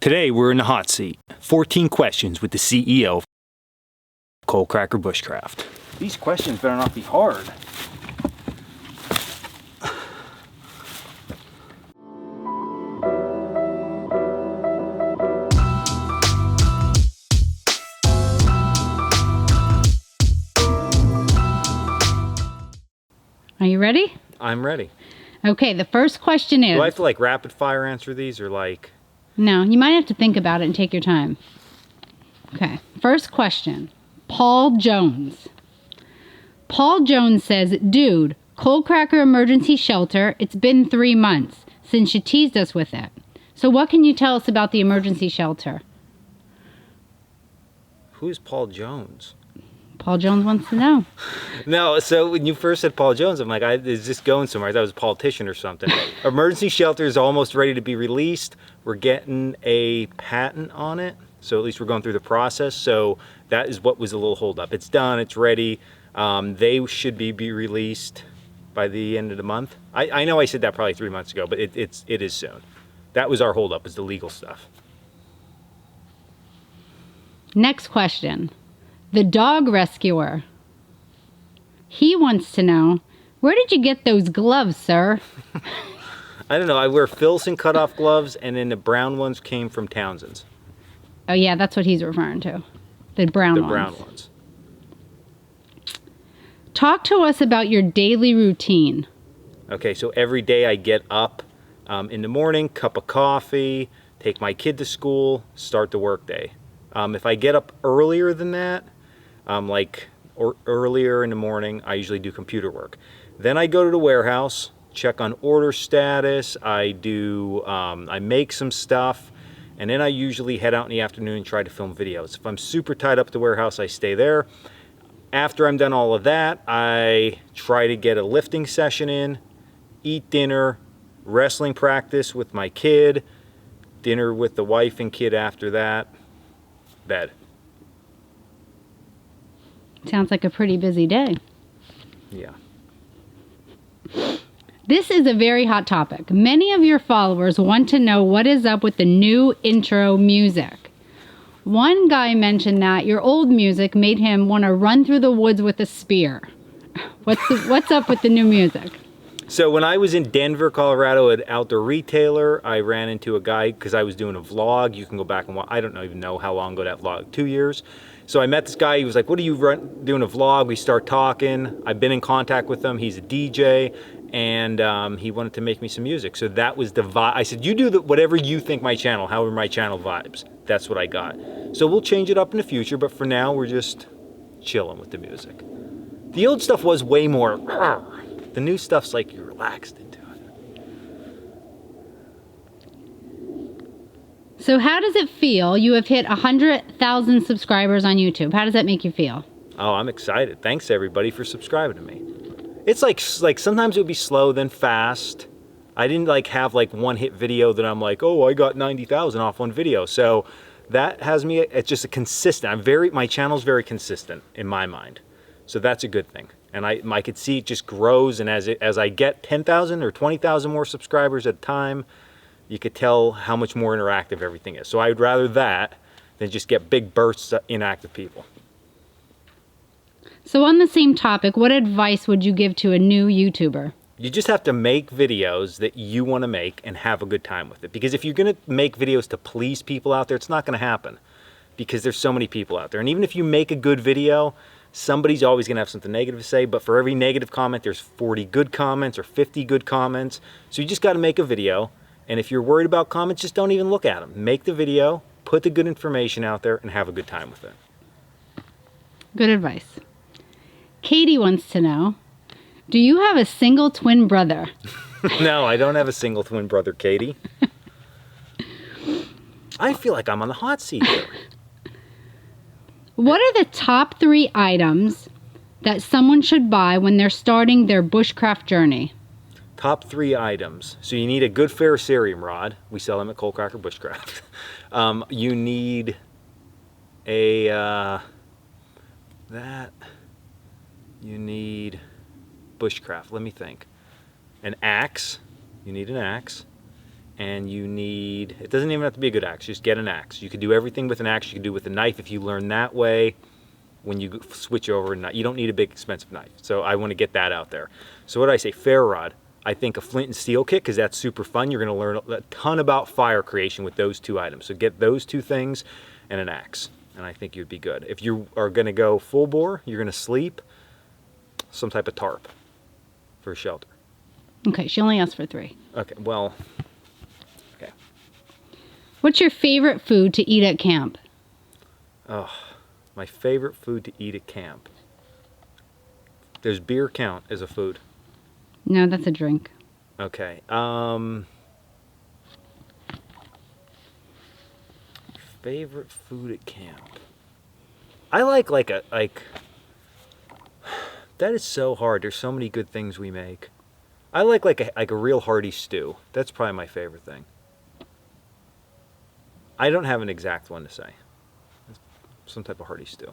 Today we're in the hot seat. 14 questions with the CEO of Coalcracker Bushcraft. These questions better not be hard. Are you ready? I'm ready. Okay, the first question is... Do I have to like rapid fire answer these or like... No, you might have to think about it and take your time. Okay, first question. Paul Jones. Paul Jones says, dude, Coalcracker Emergency Shelter, it's been 3 months since you teased us with it. So what can you tell us about the emergency shelter? Who's Paul Jones? Paul Jones wants to know. No, so when you first said Paul Jones, I'm like, is this going somewhere? I thought it was a politician or something. Emergency shelter is almost ready to be released. We're getting a patent on it. So at least we're going through the process. So that is what was a little holdup. It's done, it's ready. They should be released by the end of the month. I know I said that probably 3 months ago, but it is soon. That was our holdup, is the legal stuff. Next question. The dog rescuer. He wants to know, where did you get those gloves, sir? I don't know. I wear Filson cutoff gloves, and then the brown ones came from Townsend's. Oh yeah, that's what he's referring to. The brown ones. The brown ones. Talk to us about your daily routine. Okay, so every day I get up in the morning, cup of coffee, take my kid to school, start the work day. If I get up earlier than that, earlier in the morning, I usually do computer work. Then I go to the warehouse, check on order status, I make some stuff, and then I usually head out in the afternoon and try to film videos. If I'm super tied up at the warehouse, I stay there. After I'm done all of that, I try to get a lifting session in, eat dinner, wrestling practice with my kid, dinner with the wife and kid after that, bed. Sounds like a pretty busy day. Yeah. This is a very hot topic. Many of your followers want to know what is up with the new intro music. One guy mentioned that your old music made him want to run through the woods with a spear. What's up with the new music? So when I was in Denver, Colorado at Outdoor Retailer, I ran into a guy because I was doing a vlog. You can go back and watch. I don't even know how long ago that vlog, 2 years. So I met this guy. He was like, what are you doing a vlog? We start talking. I've been in contact with him. He's a DJ, and he wanted to make me some music. So that was the vibe. I said, you do whatever you think my channel, however my channel vibes. That's what I got. So we'll change it up in the future, but for now, we're just chilling with the music. The old stuff was way more... The new stuff's like you're relaxed into it. So how does it feel? You have hit 100,000 subscribers on YouTube. How does that make you feel? Oh, I'm excited. Thanks everybody for subscribing to me. It's like sometimes it would be slow, then fast. I didn't have one hit video that I'm like, oh, I got 90,000 off one video. So that has me, it's just a consistent. My channel's very consistent in my mind. So that's a good thing. And I could see it just grows, and as I get 10,000 or 20,000 more subscribers at a time, you could tell how much more interactive everything is. So I'd rather that than just get big bursts of inactive people. So on the same topic, what advice would you give to a new YouTuber? You just have to make videos that you want to make and have a good time with it. Because if you're going to make videos to please people out there, it's not going to happen. Because there's so many people out there. And even if you make a good video, somebody's always going to have something negative to say, but for every negative comment, there's 40 good comments or 50 good comments. So you just got to make a video, and if you're worried about comments, just don't even look at them. Make the video, put the good information out there, and have a good time with it. Good advice. Katie wants to know, do you have a single twin brother? No, I don't have a single twin brother, Katie. I feel like I'm on the hot seat here. What are the top 3 items that someone should buy when they're starting their bushcraft journey? Top 3 items. So you need a good ferrocerium rod. We sell them at Coalcracker Bushcraft. You need you need Bushcraft. Let me think. An axe. You need an axe. and you need, it doesn't even have to be a good axe, just get an axe. You can do everything with an axe, you can do with a knife if you learn that way. When you switch over, you don't need a big expensive knife. So I want to get that out there. So what do I say? Ferro rod. I think a flint and steel kit, because that's super fun. You're going to learn a ton about fire creation with those 2 items. So get those 2 things and an axe, and I think you'd be good. If you are going to go full bore, you're going to sleep, some type of tarp for shelter. Okay, she only asked for 3. Okay, well, okay. What's your favorite food to eat at camp? Oh, my favorite food to eat at camp. Does beer count as a food? No, that's a drink. Okay. Favorite food at camp. I like that is so hard. There's so many good things we make. I like a real hearty stew. That's probably my favorite thing. I don't have an exact one to say. Some type of hearty stew.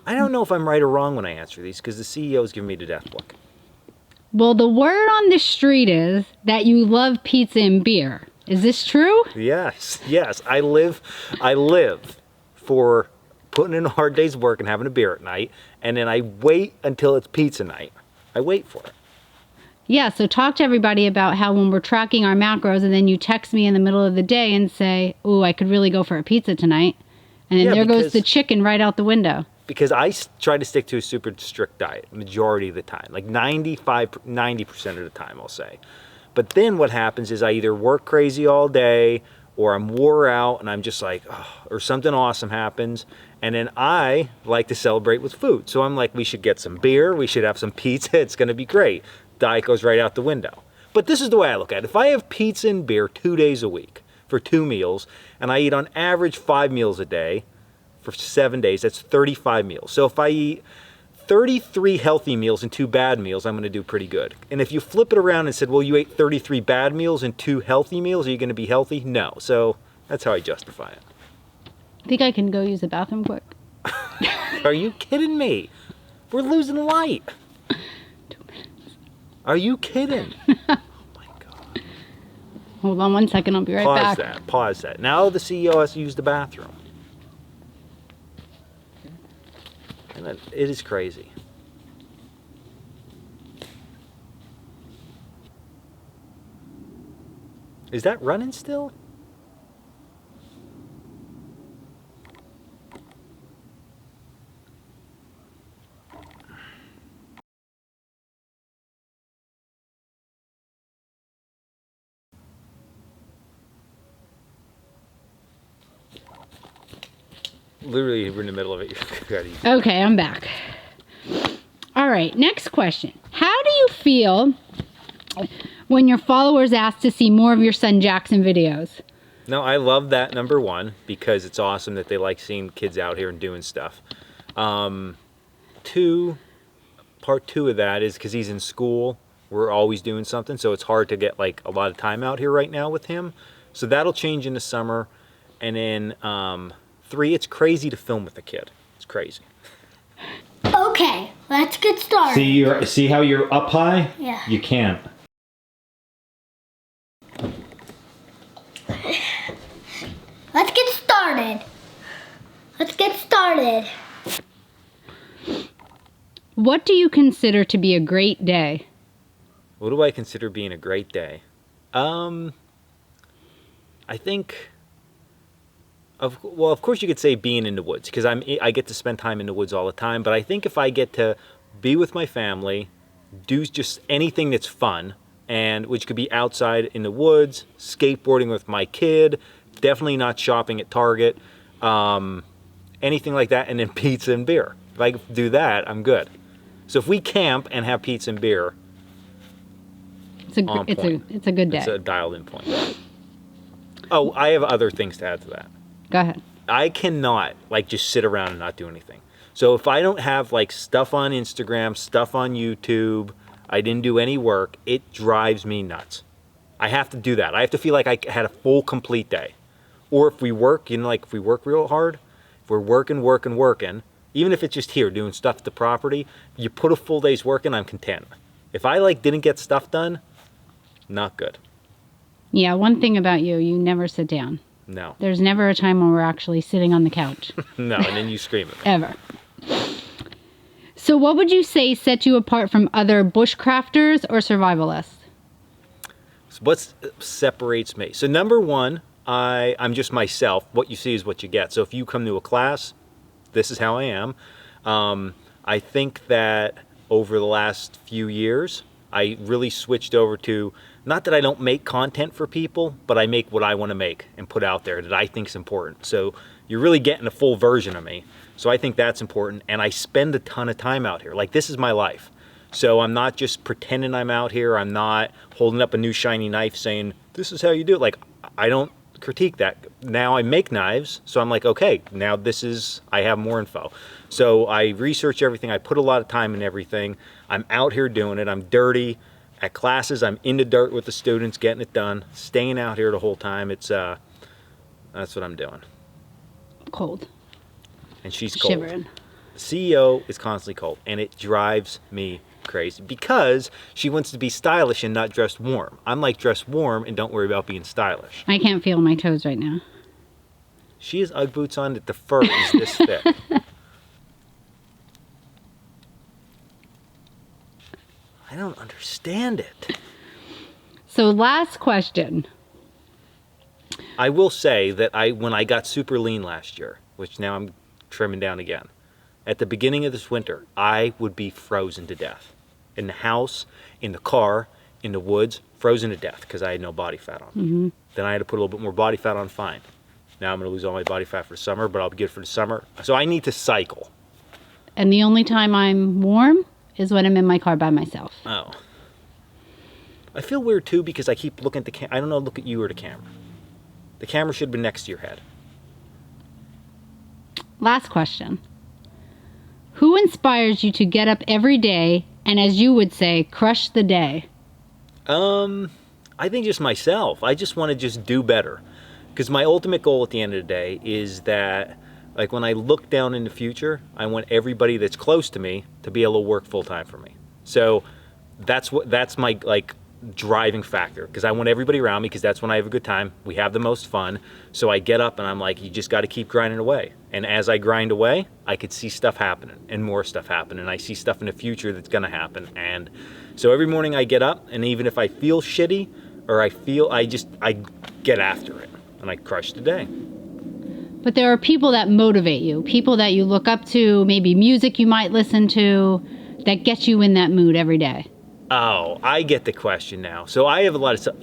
I don't know if I'm right or wrong when I answer these because the CEO's giving me the death look. Well, the word on the street is that you love pizza and beer. Is this true? Yes. I live for putting in a hard day's work and having a beer at night, and then I wait until it's pizza night. I wait for it. Yeah, so talk to everybody about how when we're tracking our macros and then you text me in the middle of the day and say, "Ooh, I could really go for a pizza tonight." And then there goes the chicken right out the window. Because I try to stick to a super strict diet majority of the time, like 90% of the time, I'll say. But then what happens is I either work crazy all day or I'm wore out and I'm just like, oh, or something awesome happens. And then I like to celebrate with food. So I'm like, we should get some beer. We should have some pizza. It's going to be great. Diet goes right out the window. But this is the way I look at it. If I have pizza and beer 2 days a week for 2 meals, and I eat on average 5 meals a day for 7 days, that's 35 meals. So if I eat 33 healthy meals and 2 bad meals, I'm going to do pretty good. And if you flip it around and said, well, you ate 33 bad meals and 2 healthy meals, are you going to be healthy? No. So that's how I justify it. I think I can go use the bathroom quick. Are you kidding me? We're losing light. 2 minutes. Are you kidding? Oh my God. Hold on 1 second, I'll be right back. Pause that. Now the CEO has to use the bathroom. And it is crazy. Is that running still? Literally, we're in the middle of it. Okay, I'm back. All right, next question. How do you feel when your followers ask to see more of your son Jackson videos? No, I love that, number one, because it's awesome that they like seeing kids out here and doing stuff. Part two of that is because he's in school. We're always doing something, so it's hard to get like a lot of time out here right now with him. So that'll change in the summer. And then 3, it's crazy to film with a kid. It's crazy. Okay, let's get started. See how you're up high? Yeah. You can't. Let's get started. Let's get started. What do you consider to be a great day? What do I consider being a great day? I think, of course you could say being in the woods, because I get to spend time in the woods all the time, but I think if I get to be with my family, do just anything that's fun, and which could be outside in the woods, skateboarding with my kid, definitely not shopping at Target, anything like that, and then pizza and beer. If I do that, I'm good. So if we camp and have pizza and beer, It's a good day. it's a dialed in point. Oh, I have other things to add to that. Go ahead. I cannot like just sit around and not do anything. So if I don't have like stuff on Instagram, stuff on YouTube, I didn't do any work, it drives me nuts. I have to do that. I have to feel like I had a full complete day. Or if we work, like if we work real hard, if we're working, even if it's just here doing stuff at the property, you put a full day's work in, I'm content. If I like didn't get stuff done, not good. Yeah, one thing about you, you never sit down. No. There's never a time when we're actually sitting on the couch. No, and then you scream at me. Ever. So what would you say sets you apart from other bushcrafters or survivalists? So what separates me? So number one, I'm just myself. What you see is what you get. So if you come to a class, this is how I am. I think that over the last few years, I really switched over to, not that I don't make content for people, but I make what I want to make and put out there that I think is important. So you're really getting a full version of me. So I think that's important. And I spend a ton of time out here. Like, this is my life. So I'm not just pretending I'm out here. I'm not holding up a new shiny knife saying, this is how you do it. Like, I don't critique that. Now I make knives. So I'm like, okay, now I have more info. So I research everything. I put a lot of time in everything. I'm out here doing it. I'm dirty. At classes, I'm in the dirt with the students, getting it done, staying out here the whole time. It's that's what I'm doing. Cold. And she's cold. Shivering. The CEO is constantly cold, and it drives me crazy because she wants to be stylish and not dressed warm. I'm like, dress warm and don't worry about being stylish. I can't feel my toes right now. She has Ugg boots on that the fur is this thick. I don't understand it. So last question. I will say that when I got super lean last year, which now I'm trimming down again, at the beginning of this winter, I would be frozen to death. In the house, in the car, in the woods, frozen to death because I had no body fat on. Mm-hmm. Then I had to put a little bit more body fat on, fine. Now I'm going to lose all my body fat for the summer, but I'll be good for the summer. So I need to cycle. And the only time I'm warm is when I'm in my car by myself. Oh. I feel weird too because I keep looking at the camera. I don't know, look at you or the camera. The camera should have been next to your head. Last question. Who inspires you to get up every day and, as you would say, crush the day? I think just myself. I just want to just do better. Because my ultimate goal at the end of the day is that, like, when I look down in the future, I want everybody that's close to me to be able to work full time for me. So that's my, like, driving factor, because I want everybody around me, because that's when I have a good time. We have the most fun. So I get up and I'm like, you just got to keep grinding away. And as I grind away, I could see stuff happening and more stuff happening. And I see stuff in the future that's going to happen. And so every morning I get up, and even if I feel shitty or I get after it and I crush the day. But there are people that motivate you, people that you look up to, maybe music you might listen to that gets you in that mood every day. Oh, I get the question now. So I have a lot of stuff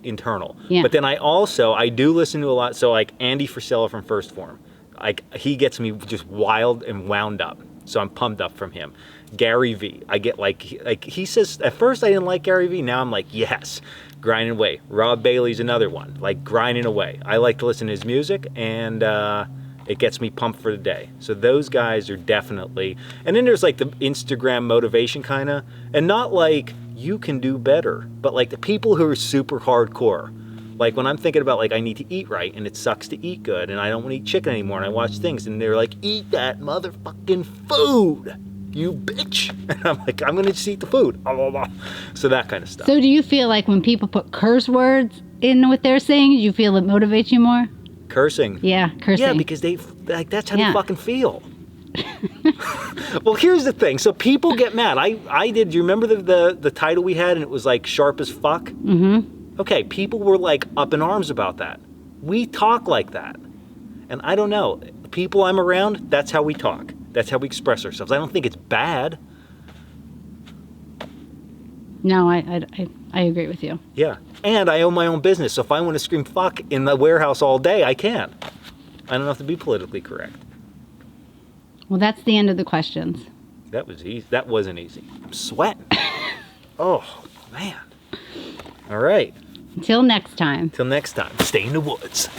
internal. Yeah. But then I do listen to a lot. So like Andy Frisella from First Form, he gets me just wild and wound up. So I'm pumped up from him. Gary V, I get like he says, at first I didn't like Gary V. Now I'm like, yes, grinding away. Rob Bailey's another one, like grinding away. I like to listen to his music, and it gets me pumped for the day. So those guys are definitely, and then there's like the Instagram motivation kind of, and not like you can do better, but like the people who are super hardcore. Like when I'm thinking about like I need to eat right and it sucks to eat good and I don't want to eat chicken anymore, and I watch things and they're like, eat that motherfucking food, you bitch. And I'm like, I'm going to just eat the food. So that kind of stuff. So do you feel like when people put curse words in what they're saying, do you feel it motivates you more? Cursing. Yeah, cursing. Yeah, because that's how they fucking feel. Well, here's the thing. So people get mad. I did. Do you remember the title we had, and it was like sharp as fuck? Mm-hmm. Okay, people were like up in arms about that. We talk like that, and I don't know. People I'm around, that's how we talk. That's how we express ourselves. I don't think it's bad. No, I agree with you. Yeah, and I own my own business, so if I want to scream fuck in the warehouse all day, I can. I don't have to be politically correct. Well, that's the end of the questions. That was easy. That wasn't easy. I'm sweating. Oh, man. All right. Until next time. Till next time. Stay in the woods.